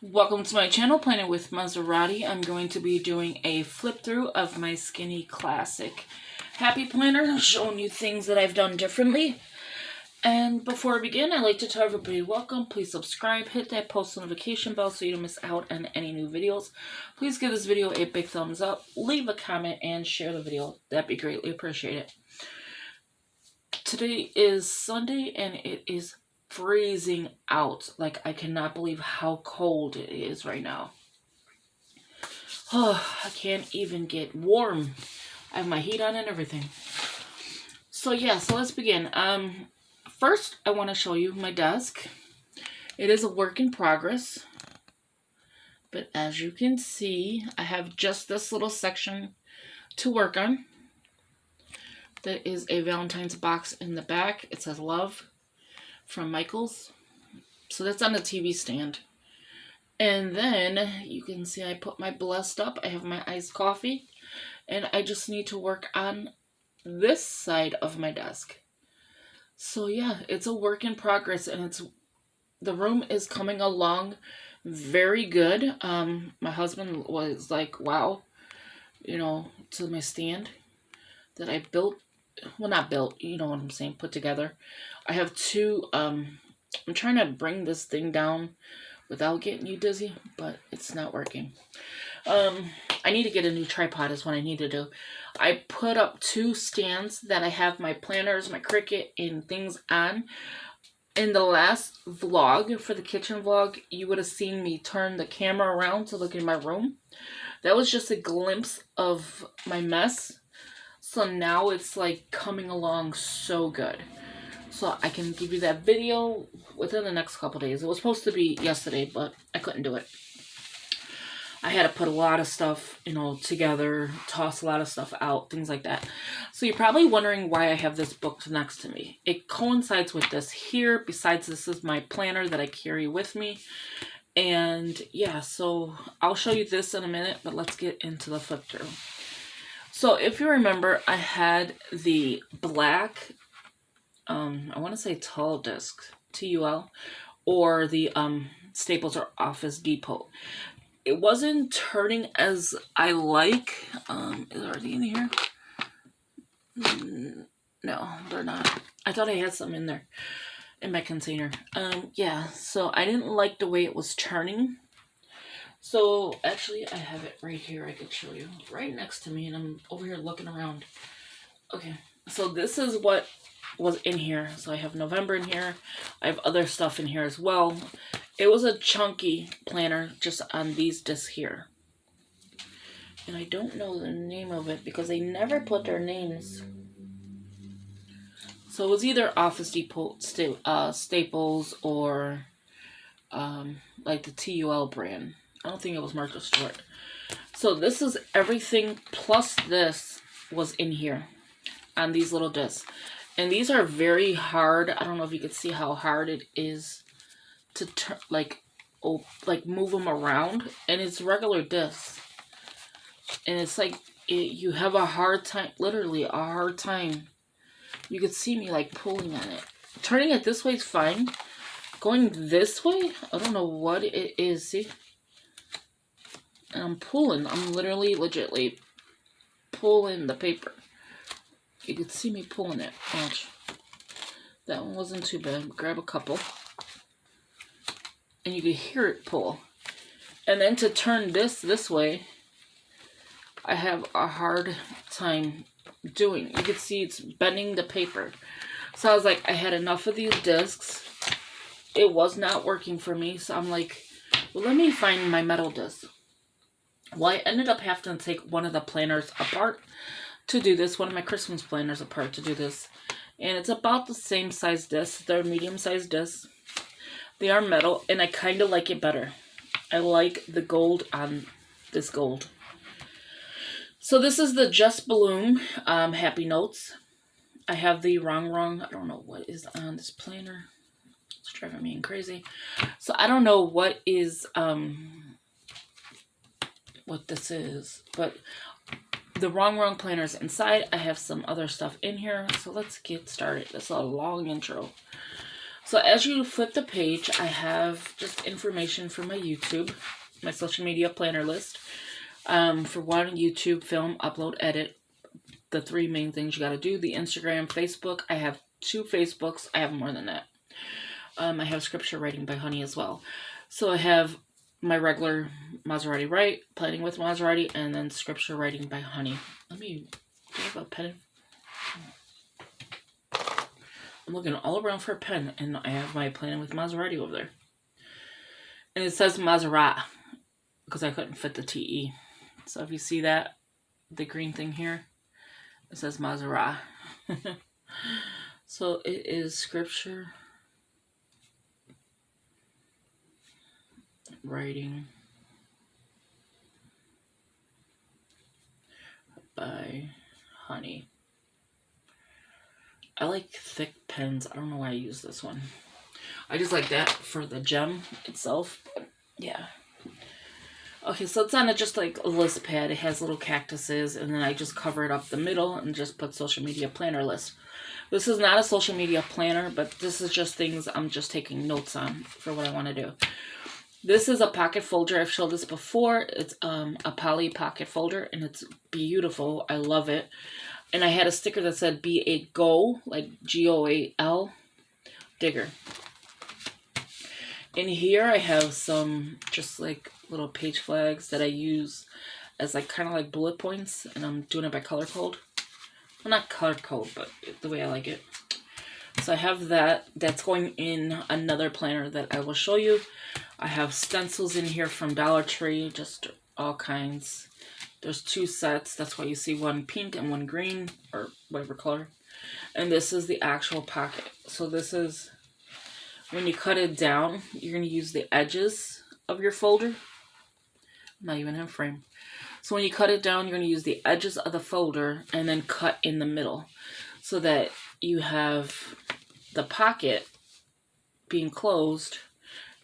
Welcome to my channel, Planning with Monserrate. I'm going to be doing a flip through of my Skinny Classic Happy Planner, showing you things that I've done differently. And before I begin, I'd like to tell everybody welcome. Please subscribe, hit that post notification bell so you don't miss out on any new videos. Please give this video a big thumbs up, leave a comment, and share the video. That'd be greatly appreciated. Today is Sunday and it is freezing out. Like, I cannot believe how cold it is right now. Oh, I can't even get warm. I have my heat on and everything. So yeah, so let's begin. First, I want to show you my desk. It is a work in progress. But as you can see, I have just this little section to work on. There is a Valentine's box in the back. It says love from Michael's. So that's on the TV stand. And then you can see I put my Blessed up. I have my iced coffee. And I just need to work on this side of my desk. So yeah, it's a work in progress, and the room is coming along very good. My husband was like, wow, to my stand that I built. Well, not built, you know what I'm saying, put together. I have two, I'm trying to bring this thing down without getting you dizzy, but it's not working. I need to get a new tripod is what I need to do. I put up two stands that I have my planners, my Cricut, and things on. In the last vlog, for the kitchen vlog, you would have seen me turn the camera around to look in my room. That was just a glimpse of my mess. So now it's like coming along so good. So I can give you that video within the next couple days. It was supposed to be yesterday, but I couldn't do it. I had to put a lot of stuff, together, toss a lot of stuff out, things like that. So you're probably wondering why I have this book next to me. It coincides with this here. Besides, this is my planner that I carry with me. And yeah, so I'll show you this in a minute, but let's get into the flip through. So if you remember, I had the black, I want to say tall disc, TUL, or the Staples or Office Depot. It wasn't turning as I like. Is it already in here? No, they're not. I thought I had some in there, in my container. Yeah, so I didn't like the way it was turning. So, actually, I have it right here. I could show you. Right next to me, and I'm over here looking around. Okay, so this is what was in here. So I have November in here. I have other stuff in here as well. It was a chunky planner just on these discs here. And I don't know the name of it because they never put their names. So it was either Office Depot, Staples, or like the TUL brand. I don't think it was Martha Stewart. So this is everything plus this was in here on these little discs. And these are very hard. I don't know if you can see how hard it is to move them around. And it's regular discs. And it's like you have a hard time, literally a hard time. You could see me like pulling on it. Turning it this way is fine. Going this way, I don't know what it is. See? And I'm pulling. I'm literally, legitly pulling the paper. You could see me pulling it. Watch. That one wasn't too bad. Grab a couple. And you could hear it pull. And then to turn this way, I have a hard time doing. You could see it's bending the paper. So I was like, I had enough of these discs. It was not working for me. So I'm like, well, let me find my metal disc. Well, I ended up having to take one of the planners apart to do this. One of my Christmas planners apart to do this. And it's about the same size disc. They're medium-sized discs. They are metal, and I kind of like it better. I like the gold on this gold. So this is the Just Bloom Happy Notes. I have the wrong. I don't know what is on this planner. It's driving me crazy. So I don't know what is... what this is, but the wrong planners inside. I have some other stuff in here, so let's get started. That's a long intro. So as you flip the page, I have just information for my YouTube, my social media planner list. For one, YouTube, film, upload, edit. The 3 main things you got to do. The Instagram, Facebook. I have 2 Facebooks. I have more than that. I have scripture writing by Honey as well. So I have my regular Monserrate Wright, Planning with Monserrate, and then scripture writing by Honey. Do I have a pen? I'm looking all around for a pen, and I have my Planning with Monserrate over there. And it says Monserrate, because I couldn't fit the TE. So if you see that, the green thing here, it says Monserrate. So it is scripture writing by Honey. I like thick pens. I don't know why I use this one. I just like that for the gem itself. But yeah. Okay, so it's on just like a list pad. It has little cactuses, and then I just cover it up the middle and just put social media planner list. This is not a social media planner, but this is just things I'm just taking notes on for what I want to do. This is a pocket folder. I've showed this before. It's a poly pocket folder, and it's beautiful. I love it. And I had a sticker that said be a go, like G-O-A-L, digger. In here I have some just like little page flags that I use as like kind of like bullet points, and I'm doing it by color code. Well, not color code, but the way I like it. So I have that. That's going in another planner that I will show you. I have stencils in here from Dollar Tree, just all kinds. There's 2 sets. That's why you see one pink and one green, or whatever color. And this is the actual pocket. So this is, when you cut it down, you're going to use the edges of your folder. Not even in frame. So when you cut it down, you're going to use the edges of the folder and then cut in the middle, so that you have the pocket being closed,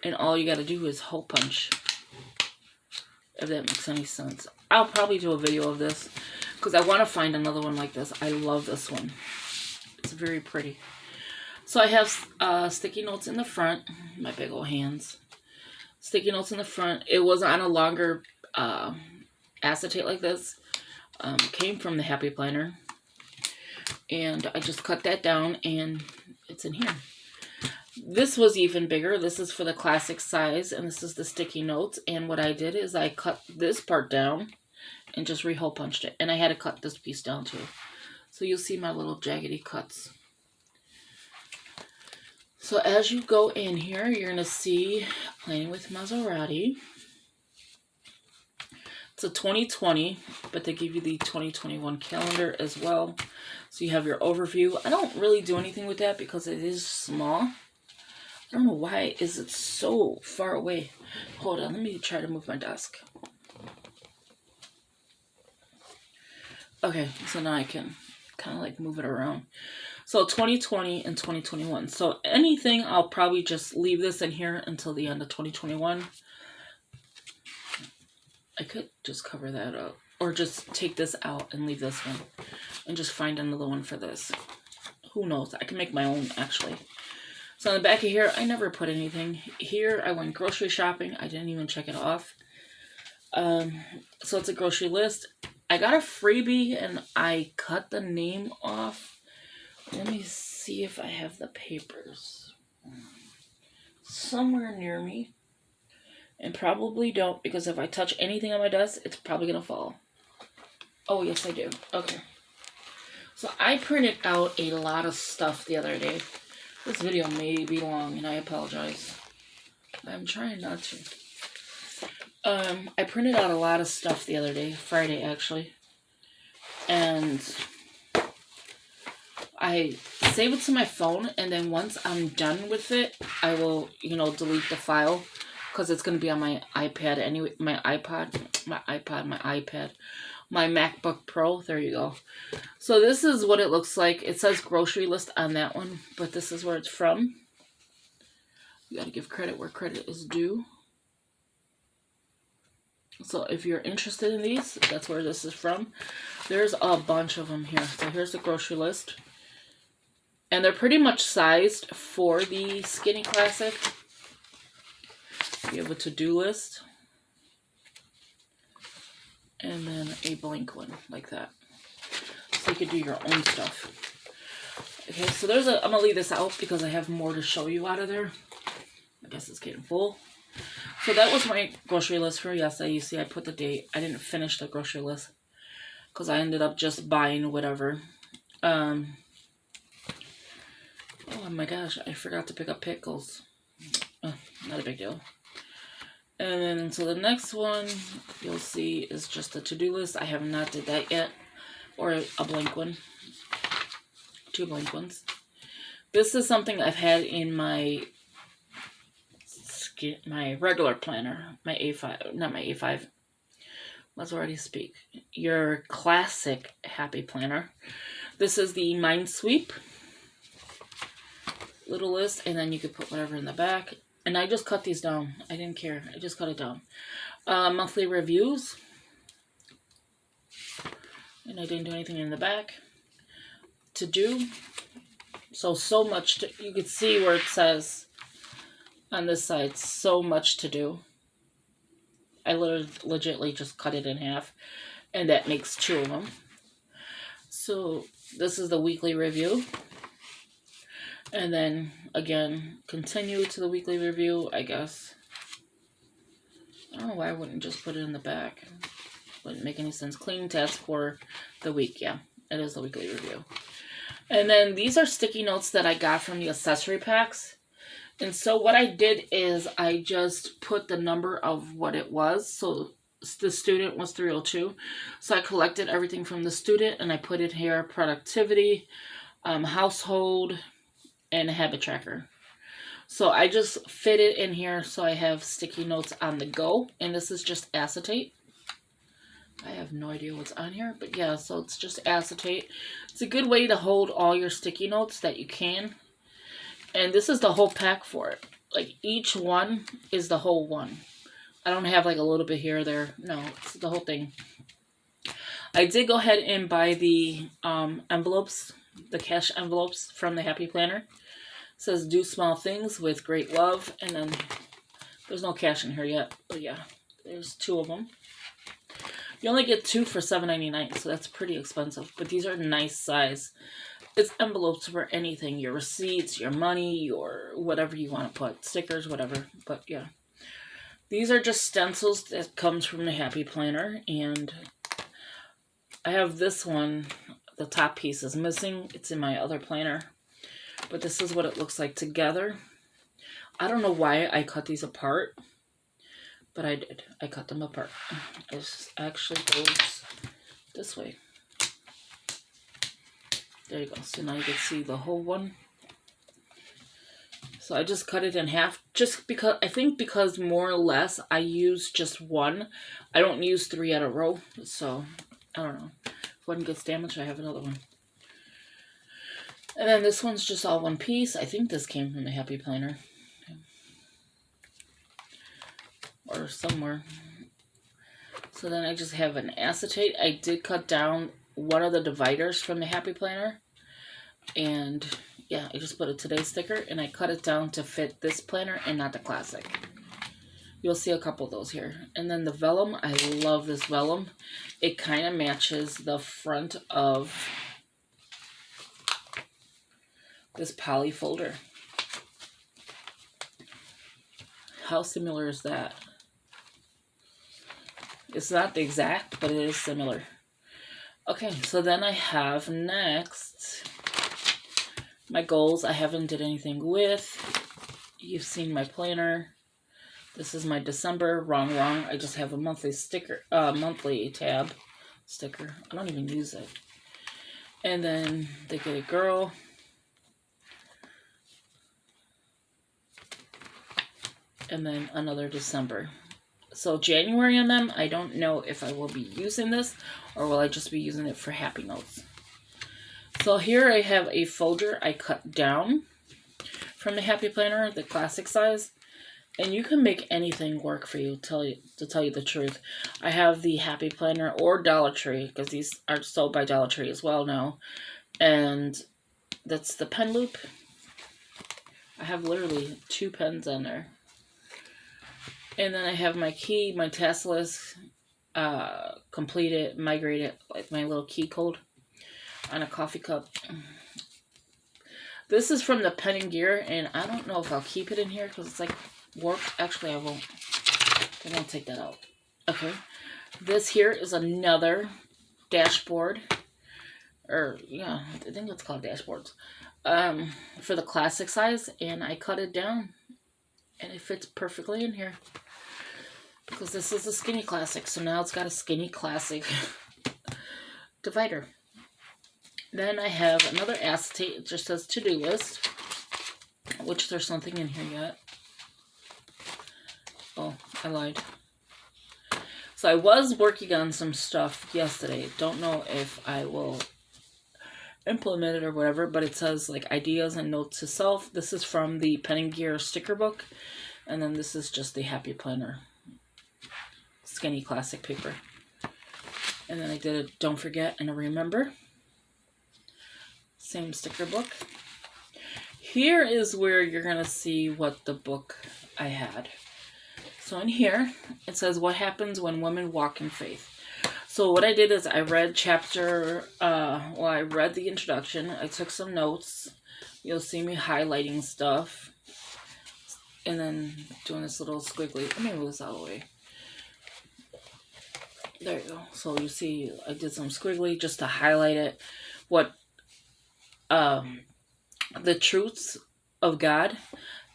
and all you got to do is hole punch, if that makes any sense. I'll probably do a video of this because I want to find another one like this. I love this one. It's very pretty. So I have sticky notes in the front. My big old hands. Sticky notes in the front. It was on a longer acetate like this. Came from the Happy Planner. And I just cut that down, and it's in here. This was even bigger. This is for the classic size, and this is the sticky notes. And what I did is I cut this part down and just re-hole punched it. And I had to cut this piece down too. So you'll see my little jaggedy cuts. So as you go in here, you're going to see Planning with Monserrate. It's a 2020, but they give you the 2021 calendar as well. So you have your overview. I don't really do anything with that because it is small. I don't know why is it so far away. Hold on, let me try to move my desk. Okay, so now I can kind of like move it around. So 2020 and 2021. So anything, I'll probably just leave this in here until the end of 2021. I could just cover that up, or just take this out and leave this one and just find another one for this. Who knows? I can make my own, actually. So on the back of here, I never put anything. Here, I went grocery shopping. I didn't even check it off. So it's a grocery list. I got a freebie, and I cut the name off. Let me see if I have the papers somewhere near me. And probably don't, because if I touch anything on my desk, it's probably going to fall. Oh, yes, I do. Okay. So I printed out a lot of stuff the other day. This video may be long, and I apologize. I'm trying not to. I printed out a lot of stuff the other day, Friday actually. And I save it to my phone, and then once I'm done with it, I will, delete the file. Because it's going to be on my iPad anyway, my MacBook Pro. There you go. So this is what it looks like. It says grocery list on that one, but this is where it's from. You got to give credit where credit is due. So if you're interested in these, that's where this is from. There's a bunch of them here. So here's the grocery list. And they're pretty much sized for the Skinny Classic. You have a to-do list. And then a blank one, like that. So you could do your own stuff. Okay, so there's I'm going to leave this out because I have more to show you out of there. I guess it's getting full. So that was my grocery list for yesterday. You see, I put the date. I didn't finish the grocery list because I ended up just buying whatever. Oh my gosh, I forgot to pick up pickles. Not a big deal. And then, so the next one you'll see is just a to-do list. I have not did that yet. Or a blank one. 2 blank ones. This is something I've had in my regular planner. My A5. Not my A5. Let's already speak. Your classic happy planner. This is the Minesweep little list. And then you could put whatever in the back. And I just cut these down. I didn't care. I just cut it down. Monthly reviews. And I didn't do anything in the back. To do. So much to... You could see where it says on this side, so much to do. I legitimately just cut it in half. And that makes 2 of them. So this is the weekly review. And then, again, continue to the weekly review, I guess. I don't know why I wouldn't just put it in the back. Wouldn't make any sense. Cleaning task for the week. Yeah, it is the weekly review. And then these are sticky notes that I got from the accessory packs. And so what I did is I just put the number of what it was. So the student was 302. So I collected everything from the student and I put it here. Productivity, household, and a habit tracker. So I just fit it in here so I have sticky notes on the go. And this is just acetate. I have no idea what's on here. But yeah, so it's just acetate. It's a good way to hold all your sticky notes that you can. And this is the whole pack for it. Like each one is the whole one. I don't have like a little bit here or there. No, it's the whole thing. I did go ahead and buy the envelopes. The cash envelopes from the Happy Planner. It says do small things with great love. And then there's no cash in here yet. But yeah, there's 2 of them. You only get 2 for $7.99, so that's pretty expensive. But these are nice size. It's envelopes for anything. Your receipts, your money, your whatever you want to put. Stickers, whatever. But yeah. These are just stencils that comes from the Happy Planner. And I have this one. The top piece is missing. It's in my other planner. But this is what it looks like together. I don't know why I cut these apart. But I did. I cut them apart. It actually goes this way. There you go. So now you can see the whole one. So I just cut it in half. Just because, I think because more or less I use just one. I don't use 3 at a row. So, I don't know. One gets damaged, I have another one. And then this one's just all one piece. I think this came from the Happy Planner. Or somewhere. So then I just have an acetate. I did cut down one of the dividers from the Happy Planner. And yeah, I just put a today sticker and I cut it down to fit this planner and not the classic. You'll see a couple of those here. And then the vellum, I love this vellum. It kind of matches the front of this poly folder. How similar is that? It's not the exact, but it is similar. Okay, so then I have next my goals. I haven't did anything with. You've seen my planner. This is my December. Wrong. I just have a monthly sticker, monthly tab sticker. I don't even use it. And then they get a girl. And then another December. So January on them, I don't know if I will be using this or will I just be using it for happy notes. So here I have a folder I cut down from the Happy Planner, the classic size. And you can make anything work for you, to tell you the truth. I have the Happy Planner or Dollar Tree, because these are sold by Dollar Tree as well now. And That's the pen loop. I have literally 2 pens on there. And then I have my key, my task list, complete it, migrate it, like my little key code on a coffee cup. This is from the Pen and Gear, and I don't know if I'll keep it in here because it's like warped. Actually, I won't take that out. Okay. This here is another dashboard. Or, yeah, I think it's called dashboards. For the classic size, and I cut it down. And it fits perfectly in here. Because this is a skinny classic, so now it's got a skinny classic divider. Then I have another acetate. It just says to-do list, which there's something in here yet. Oh, I lied. So I was working on some stuff yesterday. Don't know if I will implement it or whatever, but it says like ideas and notes to self. This is from the Pen and Gear sticker book, and then this is just the Happy Planner skinny classic paper. And then I did a don't forget and a remember. Same sticker book. Here is where you're going to see what the book I had. So in here, it says what happens when women walk in faith. So what I did is I read I read the introduction. I took some notes. You'll see me highlighting stuff. And then doing this little squiggly. Let me move this out of the way. There you go. So you see I did some squiggly just to highlight it. What the truths of God.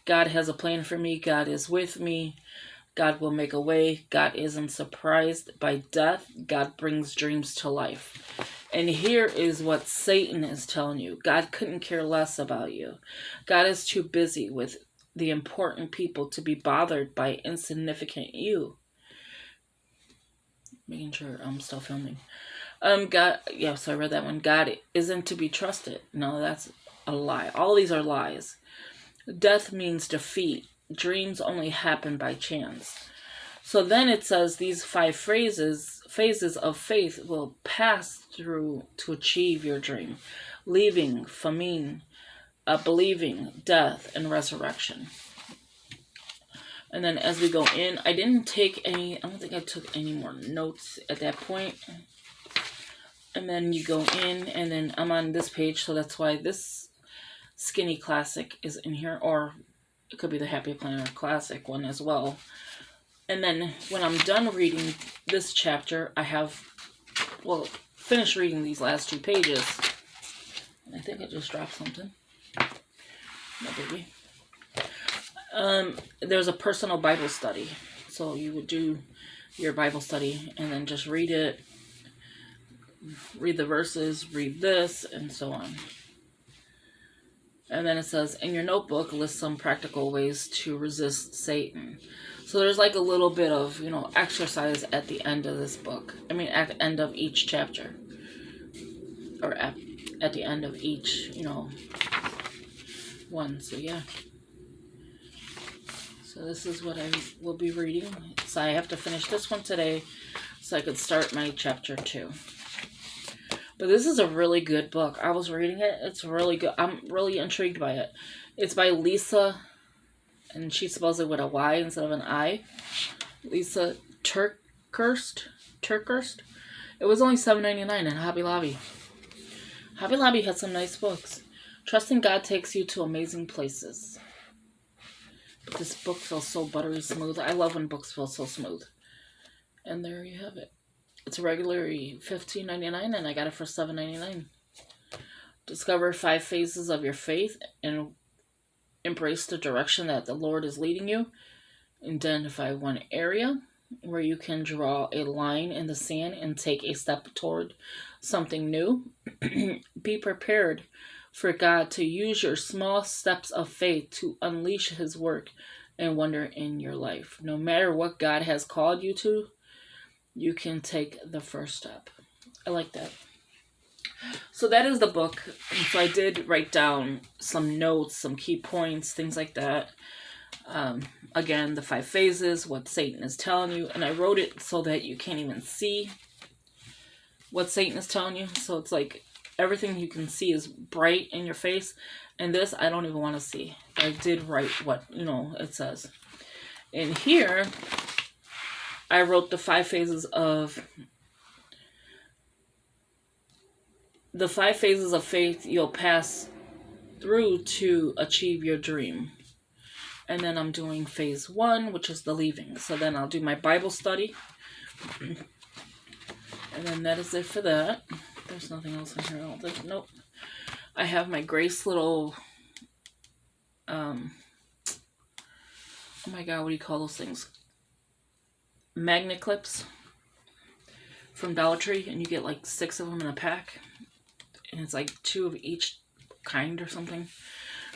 God has a plan for me. God is with me. God will make a way. God isn't surprised by death. God brings dreams to life. And here is what Satan is telling you. God couldn't care less about you. God is too busy with the important people to be bothered by insignificant you. Making sure I'm still filming. God, yes, I read that one. God isn't to be trusted. No, that's a lie. All these are lies. Death means defeat. Dreams only happen by chance. So then it says these 5 phases of faith will pass through to achieve your dream. Leaving, famine, believing, death, and resurrection. And then as we go in, I don't think I took any more notes at that point. And then you go in, and then I'm on this page, so that's why this skinny classic is in here, or it could be the Happy Planner classic one as well. And then when I'm done reading this chapter, I have, finished reading these last 2 pages. And I think I just dropped something. No biggie. There's a personal Bible study. So you would do your Bible study and then just read it, read the verses, read this, and so on. And then it says, in your notebook, list some practical ways to resist Satan. So there's like a little bit of, exercise at the end of this book. I mean, at the end of each chapter. Or at the end of each, one. So, yeah. So this is what I will be reading. So I have to finish this one today so I could start my chapter 2. But this is a really good book. I was reading it. It's really good. I'm really intrigued by it. It's by Lisa, and she spells it with a Y instead of an I. Lisa Turkhurst. It was only $7.99 in Hobby Lobby. Hobby Lobby had some nice books. Trusting God takes you to amazing places. But this book feels so buttery smooth. I love when books feel so smooth. And there you have it. It's regularly $15.99, and I got it for $7.99. Discover 5 phases of your faith and embrace the direction that the Lord is leading you. Identify one area where you can draw a line in the sand and take a step toward something new. Be prepared for God to use your small steps of faith to unleash His work and wonder in your life. No matter what God has called you to, you can take the first step. I like that. So that is the book. So I did write down some notes, some key points, things like that. Again, the 5 phases, what Satan is telling you. And I wrote it so that you can't even see what Satan is telling you. So it's like everything you can see is bright in your face. And this, I don't even want to see. I did write what, it says. In here, I wrote the 5 phases of faith you'll pass through to achieve your dream. And then I'm doing phase 1, which is the leaving. So then I'll do my Bible study. And then that is it for that. There's nothing else in here. Nope. I have my Grace little, oh my God, what do you call those things? Magnet clips from Dollar Tree. And you get like 6 of them in a pack. And it's like 2 of each kind or something.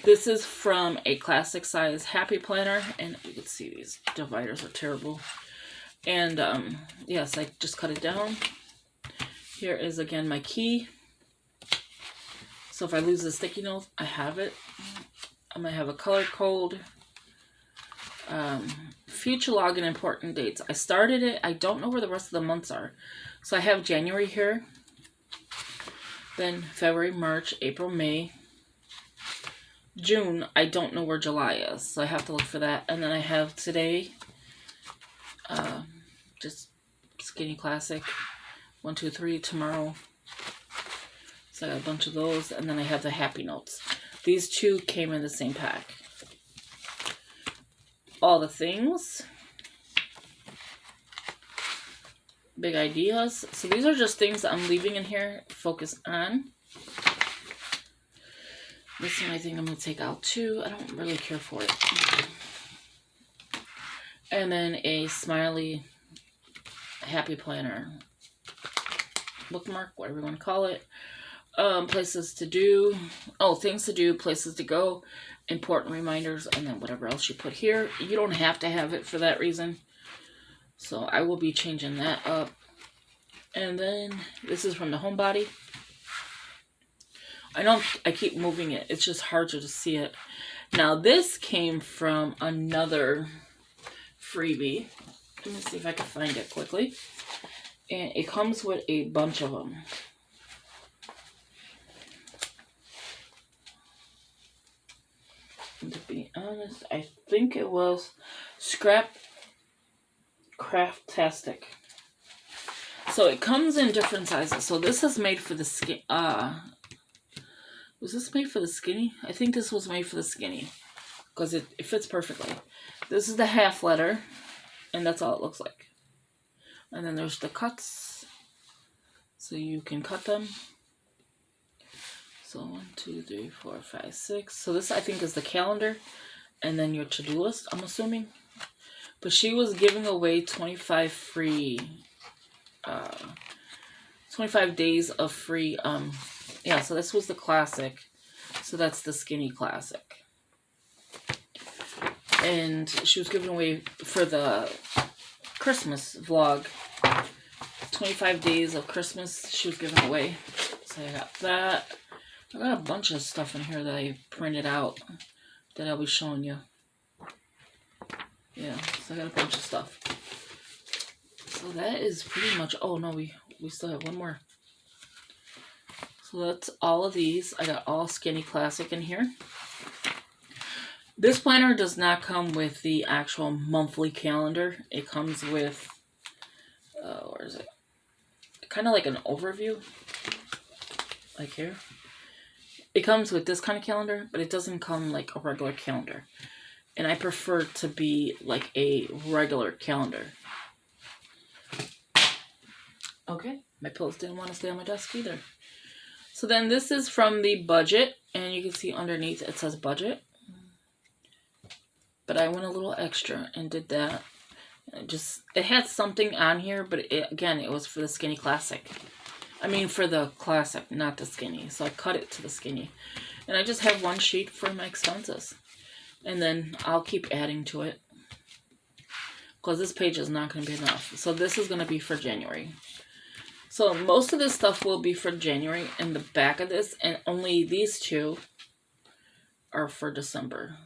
This is from a classic size Happy Planner. And you can see these dividers are terrible. And yes, I just cut it down. Here is again my key. So if I lose the sticky note, I have it. I might have a color code. Future log and important dates. I started it. I don't know where the rest of the months are. So I have January here. Then February, March, April, May. June, I don't know where July is. So I have to look for that. And then I have today. Just Skinny Classic. 1, 2, 3. Tomorrow. So I got a bunch of those. And then I have the Happy Notes. These 2 came in the same pack. All the things. Big ideas. So these are just things that I'm leaving in here. Focus on. This one I think I'm going to take out too. I don't really care for it. And then a smiley Happy Planner bookmark, whatever you want to call it. Places to do. Oh, things to do, places to go, important reminders, and then whatever else you put here. You don't have to have it for that reason. So I will be changing that up. And then this is from the Homebody. I know I keep moving it. It's just hard to just see it. Now this came from another freebie. Let me see if I can find it quickly. And it comes with a bunch of them. And to be honest, I think it was Scrap Craftastic. So it comes in different sizes. So this is made for the skin. Was this made for the skinny? I think this was made for the skinny. Because it fits perfectly. This is the half letter. And that's all it looks like. And then there's the cuts. So you can cut them. So 1, 2, 3, 4, 5, 6. So this I think is the calendar. And then your to-do list, I'm assuming. But she was giving away 25 free... 25 days of free... yeah, so this was the classic. So that's the Skinny Classic. And she was giving away for the Christmas vlog. 25 days of Christmas she was giving away. So I got that. I got a bunch of stuff in here that I printed out that I'll be showing you. Yeah, so I got a bunch of stuff. So that is pretty much... Oh, no, we still have one more. So that's all of these. I got all Skinny Classic in here. This planner does not come with the actual monthly calendar. It comes with... where is it? Kind of like an overview. Like here. It comes with this kind of calendar, but it doesn't come like a regular calendar. And I prefer it to be like a regular calendar. Okay, my pillows didn't want to stay on my desk either. So then this is from the budget, and you can see underneath it says budget. But I went a little extra and did that. It had something on here, but again, it was for the Skinny Classic. I mean for the Classic, not the Skinny. So I cut it to the Skinny. And I just have one sheet for my expenses. And then I'll keep adding to it. Because this page is not going to be enough. So this is going to be for January. So most of this stuff will be for January in the back of this. And only these 2 are for December.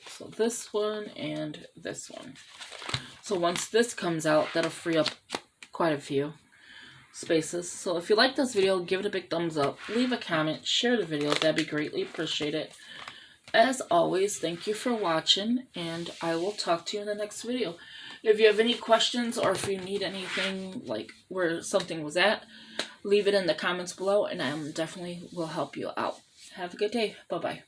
So this one and this one. So once this comes out, that'll free up quite a few. spaces. So if you like this video, give it a big thumbs up, leave a comment, share the video. That'd be greatly appreciated. As always, thank you for watching, and I will talk to you in the next video. If you have any questions or if you need anything, like where something was at, leave it in the comments below, and I definitely will help you out. Have a good day. Bye-bye.